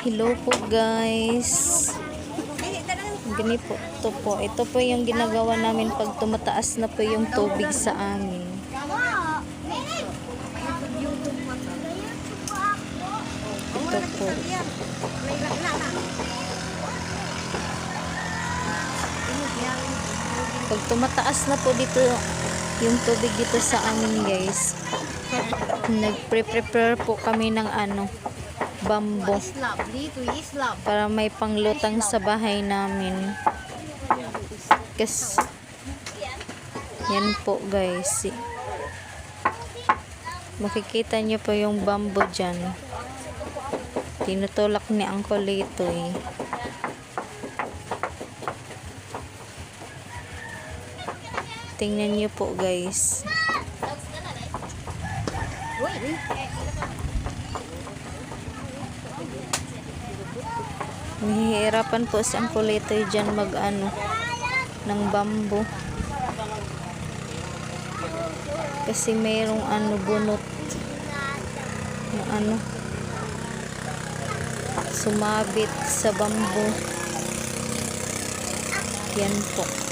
Hello po guys. Ganito po. Ito po yung ginagawa namin pag tumataas na po yung tubig sa amin. Ito po. Pag tumataas na po dito yung tubig dito sa amin guys, nagpre-prepare po kami ng bamboo para may panglutang sa bahay namin. Kasi yan po guys, makikita nyo po yung bamboo dyan, tinutulak ni Uncle ito tingnan nyo po guys. Nahihirapan po si Uncle Itoy dyan ng bamboo kasi mayroong bunot na sumabit sa bamboo. Yan po.